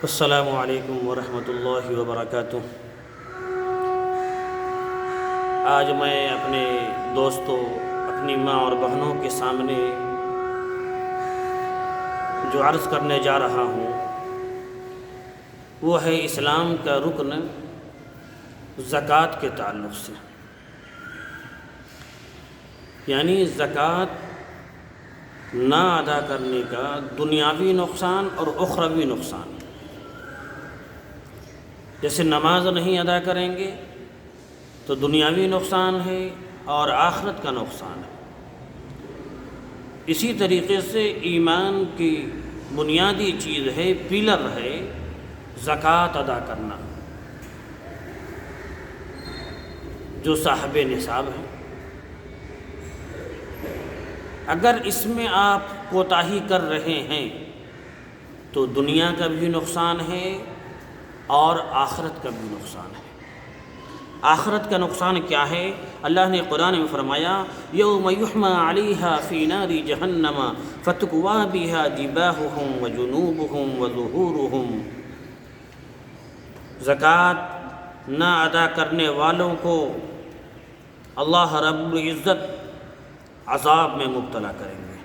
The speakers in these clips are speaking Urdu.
السلام علیکم ورحمۃ اللہ وبرکاتہ۔ آج میں اپنے دوستوں، اپنی ماں اور بہنوں کے سامنے جو عرض کرنے جا رہا ہوں وہ ہے اسلام کا رکن زکوٰۃ کے تعلق سے، یعنی زکوٰۃ نہ ادا کرنے کا دنیاوی نقصان اور اخروی نقصان۔ جیسے نماز نہیں ادا کریں گے تو دنیاوی نقصان ہے اور آخرت کا نقصان ہے، اسی طریقے سے ایمان کی بنیادی چیز ہے، پلر ہے زکوٰۃ ادا کرنا، جو صاحب نصاب ہے۔ اگر اس میں آپ کوتاہی کر رہے ہیں تو دنیا کا بھی نقصان ہے اور آخرت کا بھی نقصان ہے۔ آخرت کا نقصان کیا ہے؟ اللہ نے قرآن میں فرمایا یوم یحمى علیہا فی نار جہنم فتکوی بہا جباہہم وجنوبہم وظہورہم۔ زکوٰۃ نہ ادا کرنے والوں کو اللہ رب العزت عذاب میں مبتلا کریں گے،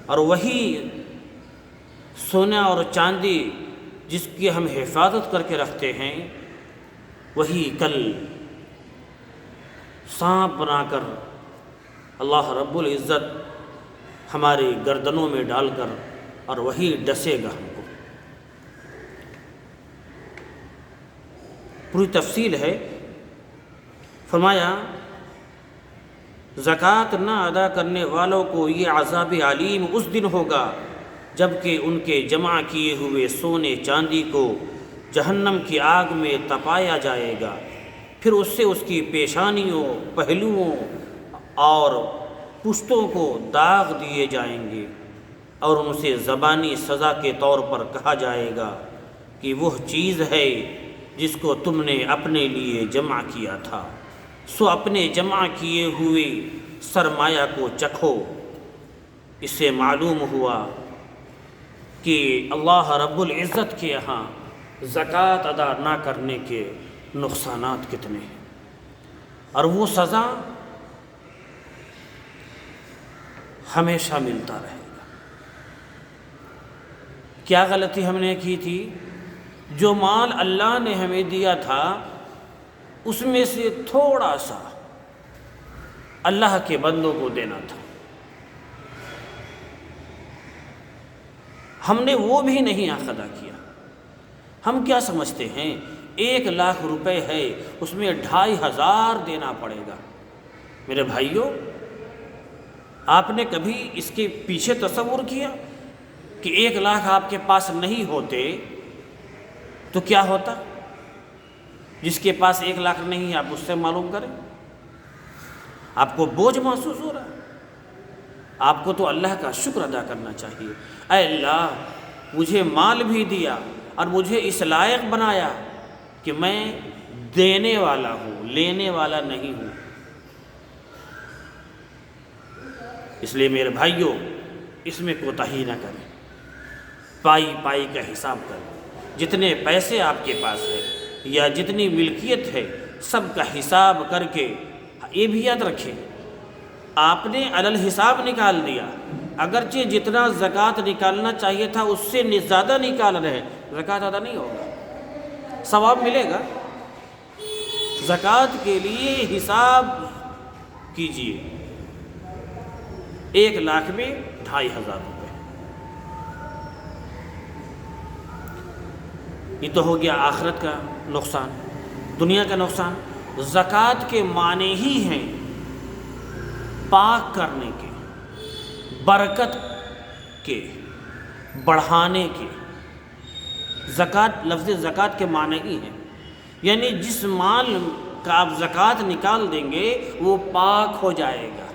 اور وہی سونا اور چاندی جس کی ہم حفاظت کر کے رکھتے ہیں، وہی کل سانپ بنا کر اللہ رب العزت ہماری گردنوں میں ڈال کر اور وہی ڈسے گا ہم کو۔ پوری تفصیل ہے۔ فرمایا زکوٰۃ نہ ادا کرنے والوں کو یہ عذاب علیم اس دن ہوگا جب کہ ان کے جمع کیے ہوئے سونے چاندی کو جہنم کی آگ میں تپایا جائے گا، پھر اس سے اس کی پیشانیوں، پہلوؤں اور پشتوں کو داغ دیے جائیں گے، اور ان سے زبانی سزا کے طور پر کہا جائے گا کہ وہ چیز ہے جس کو تم نے اپنے لیے جمع کیا تھا، سو اپنے جمع کیے ہوئے سرمایہ کو چکھو۔ اس سے معلوم ہوا کہ اللہ رب العزت کے یہاں زکوٰۃ ادا نہ کرنے کے نقصانات کتنے ہیں، اور وہ سزا ہمیشہ ملتا رہے گا۔ کیا غلطی ہم نے کی تھی؟ جو مال اللہ نے ہمیں دیا تھا اس میں سے تھوڑا سا اللہ کے بندوں کو دینا تھا، ہم نے وہ بھی نہیں ادا کیا۔ ہم کیا سمجھتے ہیں 1,00,000 روپے ہے، اس میں 2,500 دینا پڑے گا۔ میرے بھائیوں، آپ نے کبھی اس کے پیچھے تصور کیا کہ 1,00,000 آپ کے پاس نہیں ہوتے تو کیا ہوتا؟ جس کے پاس 1,00,000 نہیں ہے آپ اس سے معلوم کریں۔ آپ کو بوجھ محسوس ہو رہا ہے؟ آپ کو تو اللہ کا شکر ادا کرنا چاہیے۔ اے اللہ، مجھے مال بھی دیا اور مجھے اس لائق بنایا کہ میں دینے والا ہوں، لینے والا نہیں ہوں۔ اس لیے میرے بھائیوں، اس میں کوتاہی نہ کریں، پائی پائی کا حساب کریں۔ جتنے پیسے آپ کے پاس ہے یا جتنی ملکیت ہے، سب کا حساب کر کے یہ بھی یاد رکھیں، آپ نے علی الحساب نکال دیا، اگرچہ جتنا زکوٰۃ نکالنا چاہیے تھا اس سے زیادہ نکال رہے، زکوٰۃ ادا نہیں ہوگا، ثواب ملے گا۔ زکوٰۃ کے لیے حساب کیجئے، 1,00,000 میں 2,500 روپے، یہ تو ہو گیا آخرت کا نقصان۔ دنیا کا نقصان زکوٰۃ کے معنی ہی ہیں پاک کرنے کے، برکت کے، بڑھانے کے۔ زکوٰۃ، لفظ زکوٰۃ کے معنی ہی ہیں، یعنی جس مال کا آپ زکوٰۃ نکال دیں گے وہ پاک ہو جائے گا،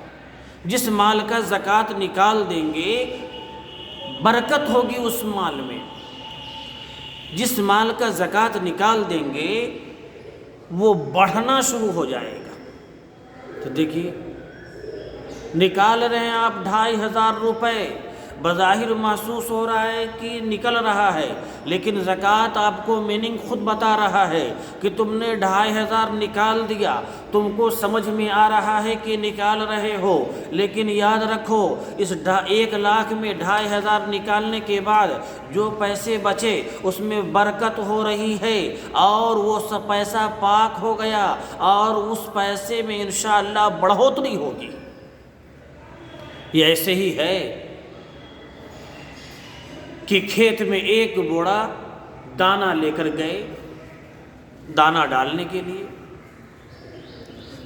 جس مال کا زکوٰۃ نکال دیں گے برکت ہوگی اس مال میں، جس مال کا زکوٰۃ نکال دیں گے وہ بڑھنا شروع ہو جائے گا۔ تو دیکھیے، نکال رہے ہیں آپ 2,500 روپے، بظاہر محسوس ہو رہا ہے کہ نکل رہا ہے، لیکن زکوٰۃ آپ کو میننگ خود بتا رہا ہے کہ تم نے 2500 نکال دیا، تم کو سمجھ میں آ رہا ہے کہ نکال رہے ہو، لیکن یاد رکھو اس 1 لاکھ میں 2500 نکالنے کے بعد جو پیسے بچے اس میں برکت ہو رہی ہے، اور وہ سب پیسہ پاک ہو گیا، اور اس پیسے میں انشاءاللہ بڑھوتری ہوگی۔ یہ ایسے ہی ہے کہ کھیت میں ایک بوڑا دانہ لے کر گئے دانہ ڈالنے کے لیے،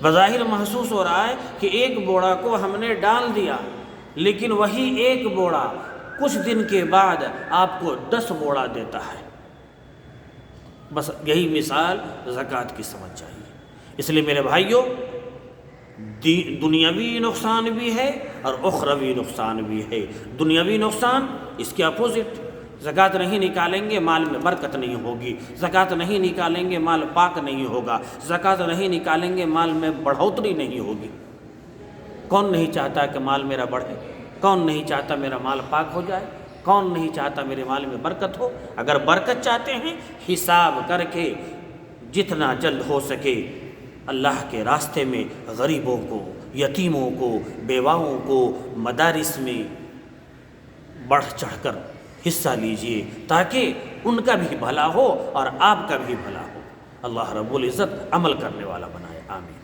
بظاہر محسوس ہو رہا ہے کہ ایک بوڑا کو ہم نے ڈال دیا، لیکن وہی ایک بوڑا کچھ دن کے بعد آپ کو 10 بوڑا دیتا ہے۔ بس یہی مثال زکوٰۃ کی سمجھ چاہیے۔ اس لیے میرے بھائیوں، دنیاوی نقصان بھی ہے اور اخروی نقصان بھی ہے۔ دنیاوی نقصان اس کے اپوزٹ، زکوٰۃ نہیں نکالیں گے مال میں برکت نہیں ہوگی، زکوٰۃ نہیں نکالیں گے مال پاک نہیں ہوگا، زکوٰۃ نہیں نکالیں گے مال میں بڑھوتری نہیں ہوگی۔ کون نہیں چاہتا کہ مال میرا بڑھے؟ کون نہیں چاہتا میرا مال پاک ہو جائے؟ کون نہیں چاہتا میرے مال میں برکت ہو؟ اگر برکت چاہتے ہیں، حساب کر کے جتنا جلد ہو سکے اللہ کے راستے میں غریبوں کو، یتیموں کو، بیواؤں کو مدارس میں بڑھ چڑھ کر حصہ لیجئے، تاکہ ان کا بھی بھلا ہو اور آپ کا بھی بھلا ہو۔ اللہ رب العزت عمل کرنے والا بنائے، آمین۔